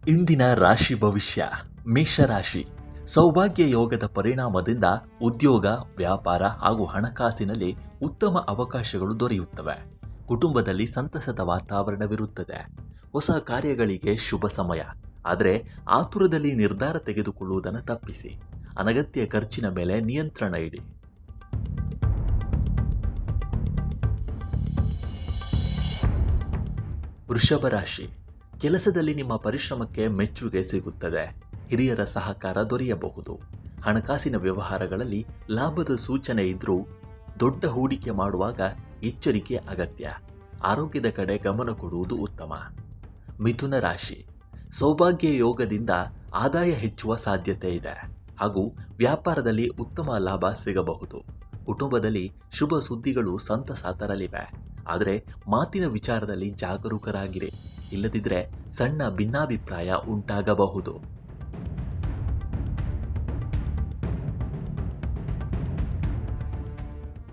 ಇಂದಿನ ರಾಶಿ ಭವಿಷ್ಯ. ಮೇಷರಾಶಿ. ಸೌಭಾಗ್ಯ ಯೋಗದ ಪರಿಣಾಮದಿಂದ ಉದ್ಯೋಗ, ವ್ಯಾಪಾರ ಹಾಗೂ ಹಣಕಾಸಿನಲ್ಲಿ ಉತ್ತಮ ಅವಕಾಶಗಳು ದೊರೆಯುತ್ತವೆ. ಕುಟುಂಬದಲ್ಲಿ ಸಂತಸದ ವಾತಾವರಣವಿರುತ್ತದೆ. ಹೊಸ ಕಾರ್ಯಗಳಿಗೆ ಶುಭ ಸಮಯ. ಆದರೆ ಆತುರದಲ್ಲಿ ನಿರ್ಧಾರ ತೆಗೆದುಕೊಳ್ಳುವುದನ್ನು ತಪ್ಪಿಸಿ. ಅನಗತ್ಯ ಖರ್ಚಿನ ಮೇಲೆ ನಿಯಂತ್ರಣ ಇಡಿ. ವೃಷಭ ರಾಶಿ. ಕೆಲಸದಲ್ಲಿ ನಿಮ್ಮ ಪರಿಶ್ರಮಕ್ಕೆ ಮೆಚ್ಚುಗೆ ಸಿಗುತ್ತದೆ. ಹಿರಿಯರ ಸಹಕಾರ ದೊರೆಯಬಹುದು. ಹಣಕಾಸಿನ ವ್ಯವಹಾರಗಳಲ್ಲಿ ಲಾಭದ ಸೂಚನೆ ಇದ್ದರೂ ದೊಡ್ಡ ಹೂಡಿಕೆ ಮಾಡುವಾಗ ಎಚ್ಚರಿಕೆ ಅಗತ್ಯ. ಆರೋಗ್ಯದ ಕಡೆ ಗಮನ ಕೊಡುವುದು ಉತ್ತಮ. ಮಿಥುನ ರಾಶಿ. ಸೌಭಾಗ್ಯ ಯೋಗದಿಂದ ಆದಾಯ ಹೆಚ್ಚುವ ಸಾಧ್ಯತೆ ಇದೆ ಹಾಗೂ ವ್ಯಾಪಾರದಲ್ಲಿ ಉತ್ತಮ ಲಾಭ ಸಿಗಬಹುದು. ಕುಟುಂಬದಲ್ಲಿ ಶುಭ ಸುದ್ದಿಗಳು ಸಂತಸ ತರಲಿವೆ. ಆದರೆ ಮಾತಿನ ವಿಚಾರದಲ್ಲಿ ಜಾಗರೂಕರಾಗಿರಿ. ಇಲ್ಲದಿದ್ದರೆ ಸಣ್ಣ ಭಿನ್ನಾಭಿಪ್ರಾಯ ಉಂಟಾಗಬಹುದು.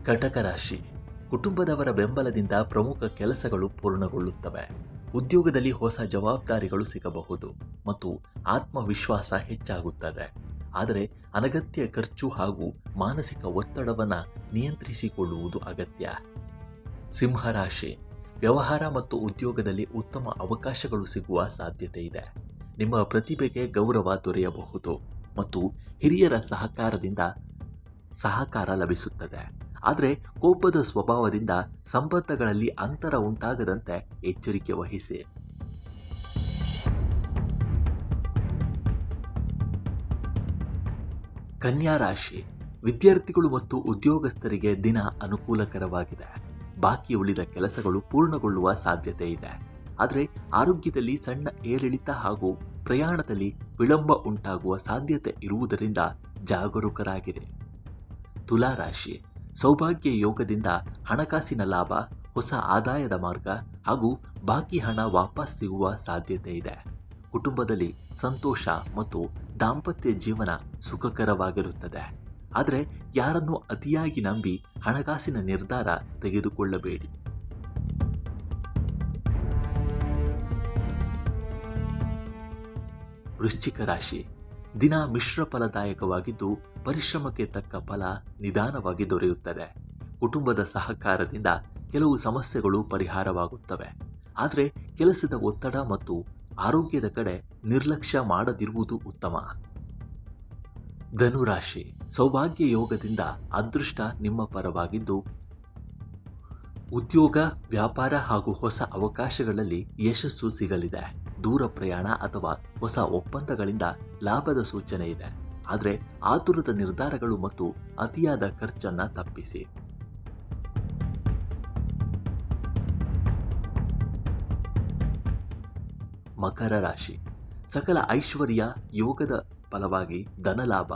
ಕಟಕ ರಾಶಿ. ಕುಟುಂಬದವರ ಬೆಂಬಲದಿಂದ ಪ್ರಮುಖ ಕೆಲಸಗಳು ಪೂರ್ಣಗೊಳ್ಳುತ್ತವೆ. ಉದ್ಯೋಗದಲ್ಲಿ ಹೊಸ ಜವಾಬ್ದಾರಿಗಳು ಸಿಗಬಹುದು ಮತ್ತು ಆತ್ಮವಿಶ್ವಾಸ ಹೆಚ್ಚಾಗುತ್ತದೆ. ಆದರೆ ಅನಗತ್ಯ ಖರ್ಚು ಹಾಗೂ ಮಾನಸಿಕ ಒತ್ತಡವನ್ನು ನಿಯಂತ್ರಿಸಿಕೊಳ್ಳುವುದು ಅಗತ್ಯ. ಸಿಂಹರಾಶಿ. ವ್ಯವಹಾರ ಮತ್ತು ಉದ್ಯೋಗದಲ್ಲಿ ಉತ್ತಮ ಅವಕಾಶಗಳು ಸಿಗುವ ಸಾಧ್ಯತೆ ಇದೆ. ನಿಮ್ಮ ಪ್ರತಿಭೆಗೆ ಗೌರವ ದೊರೆಯಬಹುದು ಮತ್ತು ಹಿರಿಯರ ಸಹಕಾರದಿಂದ ಸಹಕಾರ ಲಭಿಸುತ್ತದೆ. ಆದರೆ ಕೋಪದ ಸ್ವಭಾವದಿಂದ ಸಂಬಂಧಗಳಲ್ಲಿ ಅಂತರ ಉಂಟಾಗದಂತೆ ಎಚ್ಚರಿಕೆ ವಹಿಸಿ. ಕನ್ಯಾ ರಾಶಿ. ವಿದ್ಯಾರ್ಥಿಗಳು ಮತ್ತು ಉದ್ಯೋಗಸ್ಥರಿಗೆ ದಿನ ಅನುಕೂಲಕರವಾಗಿದೆ. ಬಾಕಿ ಉಳಿದ ಕೆಲಸಗಳು ಪೂರ್ಣಗೊಳ್ಳುವ ಸಾಧ್ಯತೆ ಇದೆ. ಆದರೆ ಆರೋಗ್ಯದಲ್ಲಿ ಸಣ್ಣ ಏರಿಳಿತ ಹಾಗೂ ಪ್ರಯಾಣದಲ್ಲಿ ವಿಳಂಬ ಉಂಟಾಗುವ ಸಾಧ್ಯತೆ ಇರುವುದರಿಂದ ಜಾಗರೂಕರಾಗಿರಿ. ತುಲಾ ರಾಶಿ. ಸೌಭಾಗ್ಯ ಯೋಗದಿಂದ ಹಣಕಾಸಿನ ಲಾಭ, ಹೊಸ ಆದಾಯದ ಮಾರ್ಗ ಹಾಗೂ ಬಾಕಿ ಹಣ ವಾಪಸ್ ಸಿಗುವ ಸಾಧ್ಯತೆ ಇದೆ. ಕುಟುಂಬದಲ್ಲಿ ಸಂತೋಷ ಮತ್ತು ದಾಂಪತ್ಯ ಜೀವನ ಸುಖಕರವಾಗಿರುತ್ತದೆ. ಆದರೆ ಯಾರನ್ನು ಅತಿಯಾಗಿ ನಂಬಿ ಹಣಕಾಸಿನ ನಿರ್ಧಾರ ತೆಗೆದುಕೊಳ್ಳಬೇಡಿ. ವೃಶ್ಚಿಕ ರಾಶಿ. ದಿನ ಮಿಶ್ರ ಫಲದಾಯಕವಾಗಿದ್ದು ಪರಿಶ್ರಮಕ್ಕೆ ತಕ್ಕ ಫಲ ನಿಧಾನವಾಗಿ ದೊರೆಯುತ್ತದೆ. ಕುಟುಂಬದ ಸಹಕಾರದಿಂದ ಕೆಲವು ಸಮಸ್ಯೆಗಳು ಪರಿಹಾರವಾಗುತ್ತವೆ. ಆದರೆ ಕೆಲಸದ ಒತ್ತಡ ಮತ್ತು ಆರೋಗ್ಯದ ಕಡೆ ನಿರ್ಲಕ್ಷ್ಯ ಮಾಡದಿರುವುದು ಉತ್ತಮ. ಧನುರಾಶಿ. ಸೌಭಾಗ್ಯ ಯೋಗದಿಂದ ಅದೃಷ್ಟ ನಿಮ್ಮ ಪರವಾಗಿದ್ದು ಉದ್ಯೋಗ, ವ್ಯಾಪಾರ ಹಾಗೂ ಹೊಸ ಅವಕಾಶಗಳಲ್ಲಿ ಯಶಸ್ಸು ಸಿಗಲಿದೆ. ದೂರ ಪ್ರಯಾಣ ಅಥವಾ ಹೊಸ ಒಪ್ಪಂದಗಳಿಂದ ಲಾಭದ ಸೂಚನೆ ಇದೆ. ಆದರೆ ಆತುರದ ನಿರ್ಧಾರಗಳು ಮತ್ತು ಅತಿಯಾದ ಖರ್ಚನ್ನು ತಪ್ಪಿಸಿ. ಮಕರ ರಾಶಿ. ಸಕಲ ಐಶ್ವರ್ಯ ಯೋಗದ ಫಲವಾಗಿ ಧನಲಾಭ,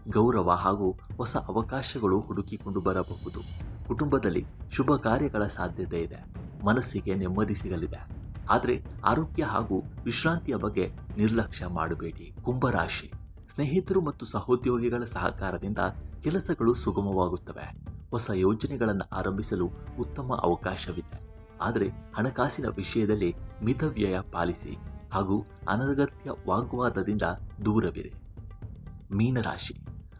ಗೌರವ ಹಾಗೂ ಹೊಸ ಅವಕಾಶಗಳು ಹುಡುಕಿಕೊಂಡು ಬರಬಹುದು. ಕುಟುಂಬದಲ್ಲಿ ಶುಭ ಕಾರ್ಯಗಳ ಸಾಧ್ಯತೆ ಇದೆ. ಮನಸ್ಸಿಗೆ ನೆಮ್ಮದಿ ಸಿಗಲಿದೆ. ಆದರೆ ಆರೋಗ್ಯ ಹಾಗೂ ವಿಶ್ರಾಂತಿಯ ಬಗ್ಗೆ ನಿರ್ಲಕ್ಷ್ಯ ಮಾಡಬೇಡಿ. ಕುಂಭರಾಶಿ. ಸ್ನೇಹಿತರು ಮತ್ತು ಸಹೋದ್ಯೋಗಿಗಳ ಸಹಕಾರದಿಂದ ಕೆಲಸಗಳು ಸುಗಮವಾಗುತ್ತವೆ. ಹೊಸ ಯೋಜನೆಗಳನ್ನು ಆರಂಭಿಸಲು ಉತ್ತಮ ಅವಕಾಶವಿದೆ. ಆದರೆ ಹಣಕಾಸಿನ ವಿಷಯದಲ್ಲಿ ಮಿತವ್ಯಯ ಪಾಲಿಸಿ ಹಾಗೂ ಅನಗತ್ಯ ವಾಗ್ವಾದದಿಂದ ದೂರವಿರಿ. ಮೀನರಾಶಿ.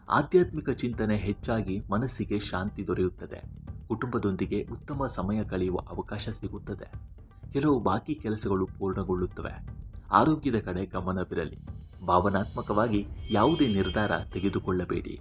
ಆಧ್ಯಾತ್ಮಿಕ ಚಿಂತನೆ ಹೆಚ್ಚಾಗಿ ಮನಸ್ಸಿಗೆ ಶಾಂತಿ ದೊರೆಯುತ್ತದೆ. ಕುಟುಂಬದೊಂದಿಗೆ ಉತ್ತಮ ಸಮಯ ಕಳೆಯುವ ಅವಕಾಶ ಸಿಗುತ್ತದೆ. ಕೆಲವು ಬಾಕಿ ಕೆಲಸಗಳು ಪೂರ್ಣಗೊಳ್ಳುತ್ತವೆ. ಆರೋಗ್ಯದ ಕಡೆ ಗಮನವಿರಲಿ. ಭಾವನಾತ್ಮಕವಾಗಿ ಯಾವುದೇ ನಿರ್ಧಾರ ತೆಗೆದುಕೊಳ್ಳಬೇಡಿ.